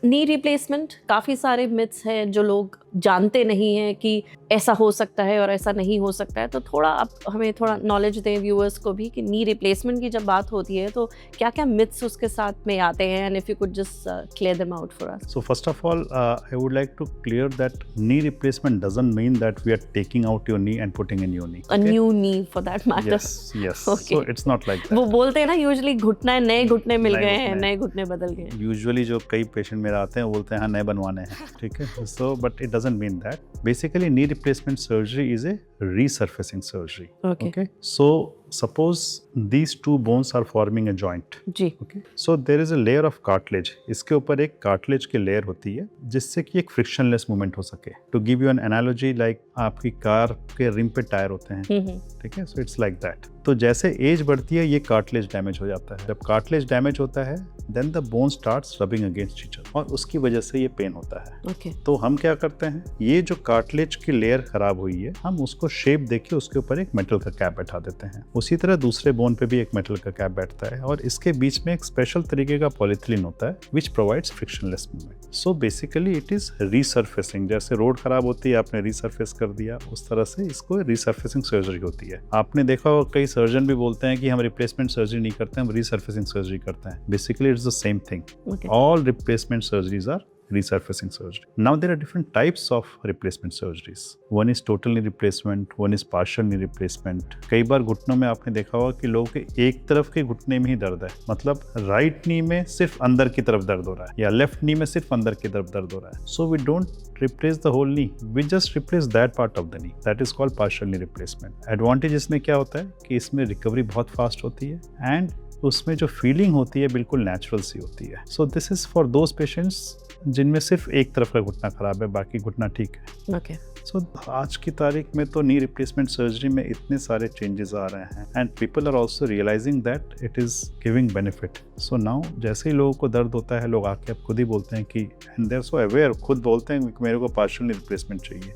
Knee replacement काफ़ी सारे myths हैं जो लोग जानते नहीं हैं कि ऐसा हो सकता है और ऐसा नहीं हो सकता है, तो थोड़ा आप हमें थोड़ा नॉलेज दें व्यूअर्स को भी कि नी रिप्लेसमेंट की जब बात होती है तो क्या क्या मिथ्स उसके साथ में आते हैं, and if you could just clear them out for us. So first of all, I would like to clear that knee replacement doesn't mean that we are taking out your knee and putting in your knee. A new knee for that matter. Yes, yes. Okay. So it's not like that. वो बोलते हैं ना usually घुटना नए घुटने मिल नए गए हैं, घुटने। नए घुटने बदल गए हैं. Usually जो कई पेशेंट मेरे आते हैं वो बोलते हैं हाँ नए बनवाने हैं, ठीक है. So but it doesn't mean that. Basically knee replacement surgery is a resurfacing surgery. Okay. So suppose these two bones are forming a joint. Ji. Okay. So there is a layer of cartilage. इसके ऊपर एक cartilage की layer होती है जिससे कि एक frictionless movement हो सके. To give you an analogy, like आपकी कार के रिम पे टायर होते हैं, ठीक है. So it's like that. तो जैसे एज बढ़ती है ये कार्टिलेज डैमेज हो जाता है. जब कार्टिलेज डैमेज होता है then the bone starts rubbing against each other और उसकी वजह से ये पेन होता है. Okay. तो हम क्या करते हैं, ये जो कार्टिलेज की लेयर खराब हुई है हम उसको शेप देके उसके ऊपर एक मेटल का कैप बैठा देते हैं. उसी तरह दूसरे बोन पे भी एक मेटल का कैप बैठता है और इसके बीच में एक स्पेशल तरीके का पॉलीथिलीन होता है which provides frictionless movement. So basically it is रीसर्फेसिंग. जैसे रोड खराब होती है आपने रीसर्फेस कर दिया, उस तरह से इसको रीसर्फेसिंग सर्जरी होती है. आपने देखा होगा कई सर्जन भी बोलते हैं कि हम रिप्लेसमेंट सर्जरी नहीं करते, हम रीसर्फेसिंग सर्जरी करते हैं. Basically it's the same thing. Okay. All replacement surgeries are resurfacing surgery. Now there are different types of replacement surgeries. One is total knee replacement, one is partial knee replacement. कई बार घुटनों में आपने देखा होगा कि लोगों के एक तरफ के घुटने में ही दर्द है, मतलब राइट नी में सिर्फ अंदर की तरफ दर्द हो रहा है या लेफ्ट नी में सिर्फ अंदर की तरफ दर्द हो रहा है. So we don't replace the whole knee, we just replace that part of the knee. That is called partial knee replacement. Advantage इसमें क्या होता है कि इसमें रिकवरी बहुत फास्ट होती है एंड उसमें जो फीलिंग होती है बिल्कुल नेचुरल सी होती है. So this is for those patients जिनमें सिर्फ एक तरफ का घुटना खराब है, बाकी घुटना ठीक है. Okay. सो आज की तारीख में तो नी रिप्लेसमेंट सर्जरी में इतने सारे चेंजेस आ रहे हैं and people are also realising that it is giving benefit. So now जैसे ही लोगों को दर्द होता है लोग आके अब खुद ही बोलते हैं कि and they are so aware, खुद बोलते हैं कि मेरे को पार्शियल नी रिप्लेसमेंट चाहिए.